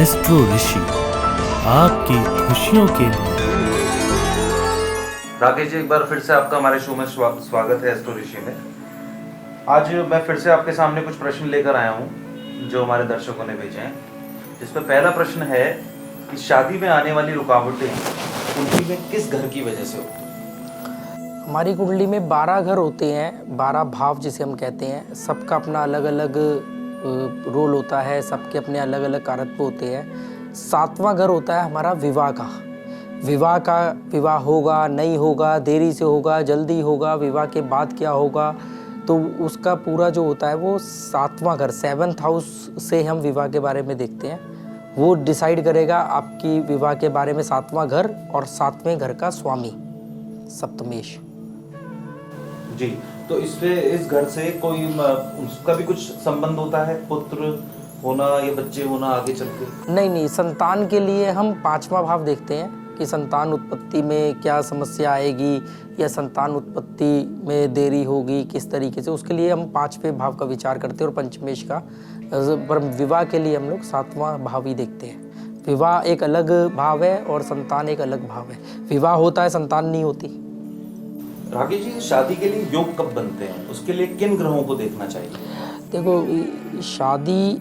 Astro ऋषि आपकी खुशियों के लिए। राकेश जी, एक बार फिर से आपका हमारे शो में स्वागत है एस्ट्रो ऋषि में। आज मैं फिर से आपके सामने कुछ प्रश्न लेकर आया हूँ जो हमारे दर्शकों ने भेजे हैं। जिसमें पहला प्रश्न है कि शादी में आने वाली रुकावटें कुंडली में किस घर की वजह से होती हैं? हमारी कुंडली में 12 घर होते हैं, 12 भाव जिसे हम कहते हैं। सबका अपना अलग अलग रोल होता है, सबके अपने अलग अलग कारत्व होते हैं। 7वां घर होता है हमारा विवाह का। विवाह होगा नहीं होगा, देरी से होगा जल्दी होगा, विवाह के बाद क्या होगा, तो उसका पूरा जो होता है वो 7वां घर, 7th हाउस से हम विवाह के बारे में देखते हैं। वो डिसाइड करेगा आपकी विवाह के बारे में 7वां घर और 7वें घर का स्वामी सप्तमेश जी। तो इससे इस घर से कोई उसका भी कुछ संबंध होता है, पुत्र होना या बच्चे होना आगे चल के? नहीं, संतान के लिए हम 5वां भाव देखते हैं कि संतान उत्पत्ति में क्या समस्या आएगी या संतान उत्पत्ति में देरी होगी किस तरीके से, उसके लिए हम 5वें भाव का विचार करते हैं और पंचमेश का। पर विवाह के लिए हम लोग 7वां भाव ही देखते हैं। विवाह एक अलग भाव है और संतान एक अलग भाव है। विवाह होता है, संतान नहीं होती। राकेश जी, शादी के लिए योग कब बनते हैं, उसके लिए किन ग्रहों को देखना चाहिए? देखो, शादी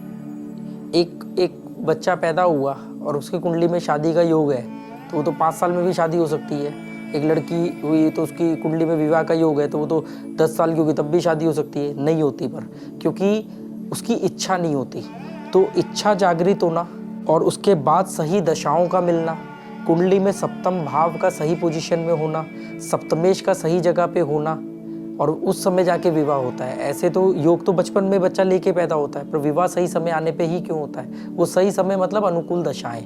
एक बच्चा पैदा हुआ और उसकी कुंडली में शादी का योग है तो वो तो 5 साल में भी शादी हो सकती है। एक लड़की हुई तो उसकी कुंडली में विवाह का योग है तो वो तो 10 साल की होगी तब भी शादी हो सकती है। नहीं होती, पर क्योंकि उसकी इच्छा नहीं होती। तो इच्छा जागृत होना और उसके बाद सही दशाओं का मिलना, कुंडली में 7म भाव का सही पोजीशन में होना, सप्तमेश का सही जगह पे होना और उस समय जाके विवाह होता है। ऐसे तो योग तो बचपन में बच्चा लेके पैदा होता है, पर विवाह सही समय आने पे ही क्यों होता है? वो सही समय मतलब अनुकूल दशाएं।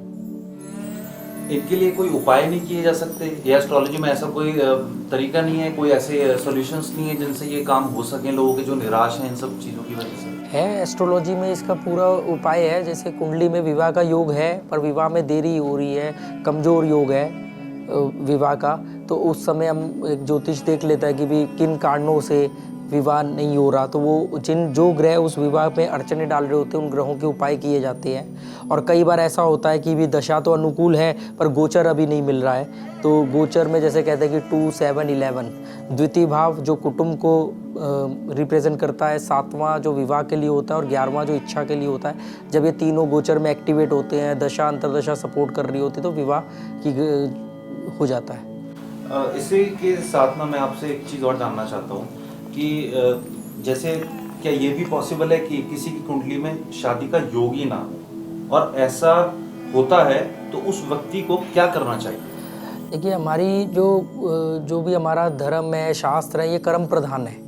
इनके लिए कोई उपाय नहीं किए जा सकते या एस्ट्रोलॉजी में ऐसा कोई तरीका नहीं है, कोई ऐसे सॉल्यूशंस नहीं है जिनसे ये काम हो सके लोगों के जो निराश हैं इन सब चीज़ों की वजह से? है, एस्ट्रोलॉजी में इसका पूरा उपाय है। जैसे कुंडली में विवाह का योग है पर विवाह में देरी हो रही है, कमज़ोर योग है विवाह का, तो उस समय हम एक ज्योतिष देख लेता है कि भी किन कारणों से विवाह नहीं हो रहा। तो वो जो ग्रह उस विवाह में अड़चने डाल रहे होते हैं उन ग्रहों के उपाय किए जाते हैं। और कई बार ऐसा होता है कि भी दशा तो अनुकूल है पर गोचर अभी नहीं मिल रहा है, तो गोचर में जैसे कहते हैं कि 2, 7, 11 द्वितीय भाव जो कुटुंब को रिप्रेजेंट करता है, 7वां जो विवाह के लिए होता है और 11वां जो इच्छा के लिए होता है। जब ये तीनों गोचर में एक्टिवेट होते हैं, दशा अंतरदशा सपोर्ट कर रही होती है तो विवाह की हो जाता है। इसी के साथ में मैं आपसे एक चीज़ और जानना चाहता हूँ कि जैसे क्या ये भी पॉसिबल है कि किसी की कुंडली में शादी का योग ही ना हो, और ऐसा होता है तो उस व्यक्ति को क्या करना चाहिए? देखिए, हमारी जो भी हमारा धर्म है, शास्त्र है, ये कर्म प्रधान है।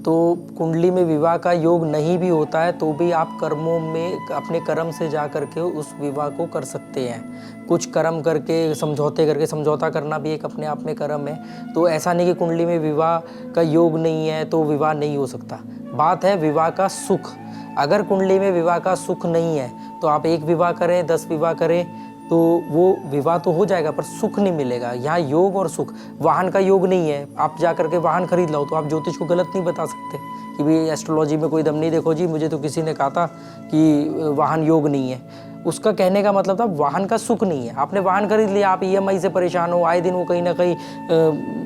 तो कुंडली में विवाह का योग नहीं भी होता है तो भी आप कर्मों में अपने कर्म से जा करके उस विवाह को कर सकते हैं। कुछ कर्म करके समझौता करना भी एक अपने आप में कर्म है। तो ऐसा नहीं कि कुंडली में विवाह का योग नहीं है तो विवाह नहीं हो सकता। बात है विवाह का सुख। अगर कुंडली में विवाह का सुख नहीं है तो आप 1 विवाह करें, 10 विवाह करें तो वो विवाह तो हो जाएगा पर सुख नहीं मिलेगा। यहाँ योग और सुख, वाहन का योग नहीं है, आप जा करके वाहन खरीद लो तो आप ज्योतिष को गलत नहीं बता सकते कि भाई एस्ट्रोलॉजी में कोई दम नहीं, देखो जी मुझे तो किसी ने कहा था कि वाहन योग नहीं है। उसका कहने का मतलब था वाहन का सुख नहीं है। आपने वाहन खरीद लिया, आप EMI से परेशान हो, आए दिन वो कहीं ना कहीं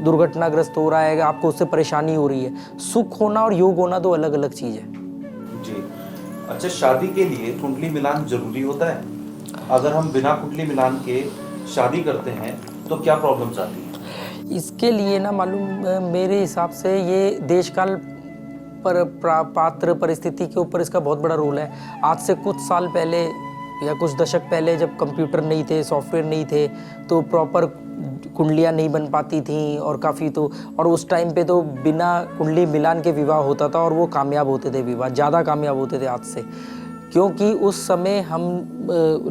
दुर्घटनाग्रस्त हो रहा है, आपको उससे परेशानी हो रही है। सुख होना और योग होना दो अलग अलग चीज़ है जी। अच्छा, शादी के लिए कुंडली मिलान जरूरी होता है? अगर हम बिना कुंडली मिलान के शादी करते हैं तो क्या प्रॉब्लम्स आती हैं? इसके लिए ना मालूम, मेरे हिसाब से ये देश काल पर पात्र परिस्थिति के ऊपर इसका बहुत बड़ा रोल है। आज से कुछ साल पहले या कुछ दशक पहले जब कंप्यूटर नहीं थे, सॉफ्टवेयर नहीं थे, तो प्रॉपर कुंडलियाँ नहीं बन पाती थी और काफ़ी तो, और उस टाइम पे तो बिना कुंडली मिलान के विवाह होता था और वो कामयाब होते थे, विवाह ज़्यादा कामयाब होते थे आज से। क्योंकि उस समय हम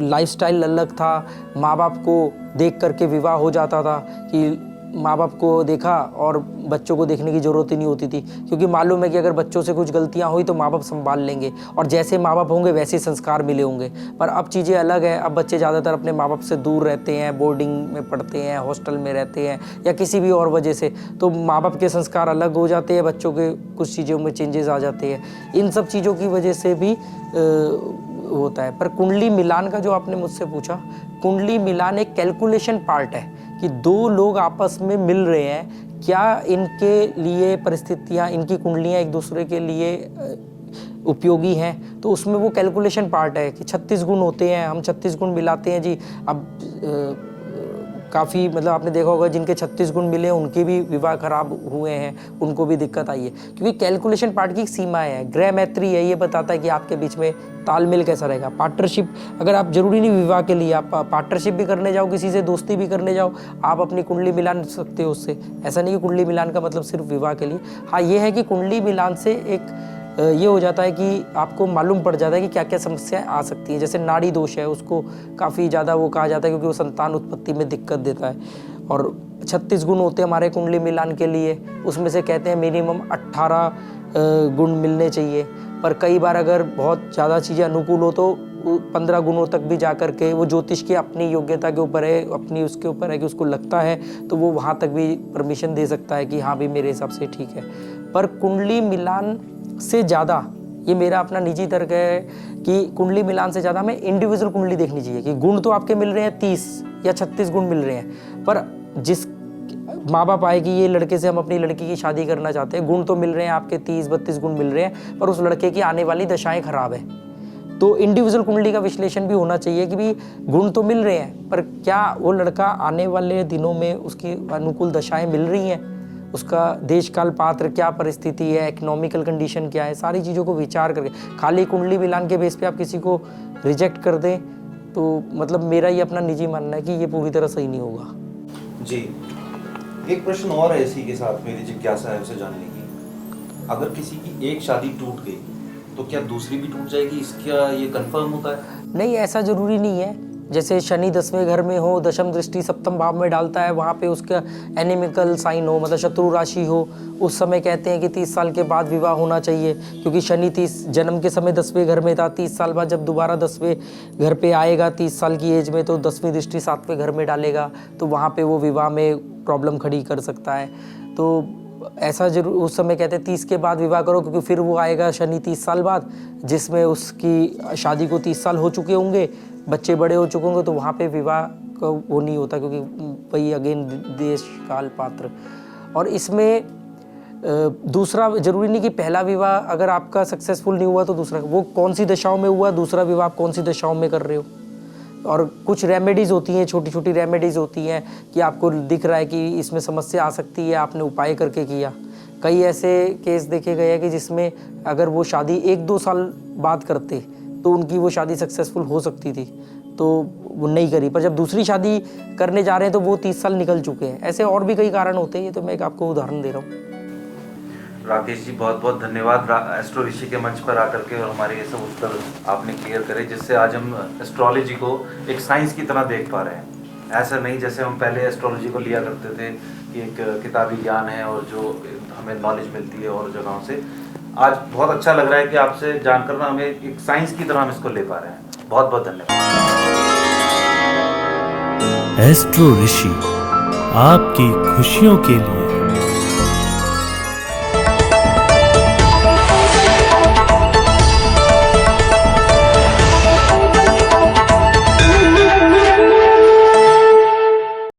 लाइफस्टाइल अलग था, माँ बाप को देख करके विवाह हो जाता था कि माँ बाप को देखा और बच्चों को देखने की ज़रूरत ही नहीं होती थी, क्योंकि मालूम है कि अगर बच्चों से कुछ गलतियाँ हुई तो माँ बाप संभाल लेंगे और जैसे माँ बाप होंगे वैसे संस्कार मिले होंगे। पर अब चीज़ें अलग है। अब बच्चे ज़्यादातर अपने माँ बाप से दूर रहते हैं, बोर्डिंग में पढ़ते हैं, हॉस्टल में रहते हैं या किसी भी और वजह से, तो माँ बाप के संस्कार अलग हो जाते हैं, बच्चों के कुछ चीज़ों में चेंजेस आ जाते हैं। इन सब चीज़ों की वजह से भी होता है। पर कुंडली मिलान का जो आपने मुझसे पूछा, कुंडली मिलान एक कैलकुलेशन पार्ट है कि दो लोग आपस में मिल रहे हैं, क्या इनके लिए परिस्थितियाँ, इनकी कुंडलियाँ एक दूसरे के लिए उपयोगी हैं, तो उसमें वो कैलकुलेशन पार्ट है कि 36 गुण होते हैं, हम 36 गुण मिलाते हैं जी। अब काफ़ी मतलब आपने देखा होगा जिनके 36 गुण मिले उनके भी विवाह खराब हुए हैं, उनको भी दिक्कत आई है, क्योंकि कैलकुलेशन पार्ट की सीमाएं है। ग्रह मैत्री है, ये बताता है कि आपके बीच में तालमेल कैसा रहेगा। पार्टनरशिप, अगर आप जरूरी नहीं विवाह के लिए, आप पार्टनरशिप भी करने जाओ, किसी से दोस्ती भी करने जाओ, आप अपनी कुंडली मिलान सकते हो उससे। ऐसा नहीं कि कुंडली मिलान का मतलब सिर्फ विवाह के लिए। हाँ, ये है कि कुंडली मिलान से एक ये हो जाता है कि आपको मालूम पड़ जाता है कि क्या क्या समस्याएं आ सकती हैं। जैसे नाड़ी दोष है, उसको काफ़ी ज़्यादा वो कहा जाता है क्योंकि वो संतान उत्पत्ति में दिक्कत देता है। और 36 गुण होते हैं हमारे कुंडली मिलान के लिए, उसमें से कहते हैं मिनिमम 18 गुण मिलने चाहिए। पर कई बार अगर बहुत ज़्यादा चीज़ें अनुकूल हो तो 15 गुणों तक भी जा कर के, वो ज्योतिष की अपनी योग्यता के ऊपर है, अपनी उसके ऊपर है कि उसको लगता है तो वो वहाँ तक भी परमिशन दे सकता है कि हाँ भी मेरे हिसाब से ठीक है। पर कुंडली मिलान से ज़्यादा, ये मेरा अपना निजी तर्क है कि कुंडली मिलान से ज़्यादा हमें इंडिविजुअल कुंडली देखनी चाहिए कि गुण तो आपके मिल रहे हैं 30 या 36 गुण मिल रहे हैं, पर जिस माँ बाप आए कि ये लड़के से हम अपनी लड़की की शादी करना चाहते हैं, गुण तो मिल रहे हैं आपके 30-32 गुण मिल रहे हैं, पर उस लड़के की आने वाली दशाएं खराब है, तो इंडिविजुअल कुंडली का विश्लेषण भी होना चाहिए कि भी गुण तो मिल रहे हैं, पर क्या वो लड़का आने वाले दिनों में उसकी अनुकूल दशाएं मिल रही हैं, उसका देश काल पात्र क्या परिस्थिति है, इकोनॉमिकल कंडीशन क्या है, सारी चीज़ों को विचार करके। खाली कुंडली मिलान के बेस पे आप किसी को रिजेक्ट कर दें तो मतलब मेरा ये अपना निजी मानना है कि ये पूरी तरह सही नहीं होगा। जी, एक प्रश्न और है इसी के साथ, मेरी जिज्ञासा है उसे जानने की। अगर किसी की एक शादी टूट गई तो क्या दूसरी भी टूट जाएगी, इसका ये कंफर्म होता है? नहीं, ऐसा जरूरी नहीं है। जैसे शनि 10वें घर में हो, दशम दृष्टि सप्तम भाव में डालता है, वहाँ पे उसका एनिमिकल साइन हो, मतलब शत्रु राशि हो, उस समय कहते हैं कि 30 साल के बाद विवाह होना चाहिए, क्योंकि शनि 30 जन्म के समय 10वें घर में था, 30 साल बाद जब दोबारा 10वें घर पे आएगा 30 साल की एज में, तो 10वीं दृष्टि 7वें घर में डालेगा, तो वहाँ पे वो विवाह में प्रॉब्लम खड़ी कर सकता है। तो ऐसा जरूर उस समय कहते हैं 30 के बाद विवाह करो, क्योंकि फिर वो आएगा शनि 30 साल बाद, जिसमें उसकी शादी को 30 साल हो चुके होंगे, बच्चे बड़े हो चुके होंगे, तो वहाँ पे विवाह का वो नहीं होता, क्योंकि वही अगेन देश काल पात्र। और इसमें दूसरा जरूरी नहीं कि पहला विवाह अगर आपका सक्सेसफुल नहीं हुआ तो दूसरा, वो कौन सी दशाओं में हुआ, दूसरा विवाह कौन सी दशाओं में कर रहे हो। और कुछ रेमेडीज़ होती हैं, छोटी छोटी रेमेडीज़ होती हैं कि आपको दिख रहा है कि इसमें समस्या आ सकती है, आपने उपाय करके किया। कई ऐसे केस देखे गए हैं कि जिसमें अगर वो शादी 1-2 साल बाद करते तो उनकी वो शादी सक्सेसफुल हो सकती थी, तो वो नहीं करी, पर जब दूसरी शादी करने जा रहे हैं तो वो 30 साल निकल चुके हैं। ऐसे और भी कई कारण होते हैं, ये तो मैं एक आपको उदाहरण दे रहा हूँ। राकेश जी, बहुत बहुत धन्यवाद एस्ट्रो ऋषि के मंच पर आकर के और हमारे ये सब उत्तर आपने क्लियर करे, जिससे आज हम एस्ट्रोलॉजी को एक साइंस की तरह देख पा रहे हैं। ऐसा नहीं जैसे हम पहले एस्ट्रोलॉजी को लिया करते थे कि एक किताबी ज्ञान है और जो हमें नॉलेज मिलती है और जगहों से। आज बहुत अच्छा लग रहा है कि आपसे जानकर ना हमें एक साइंस की तरह हम इसको ले पा रहे हैं। बहुत बहुत धन्यवाद। एस्ट्रो ऋषि आपकी खुशियों के लिए।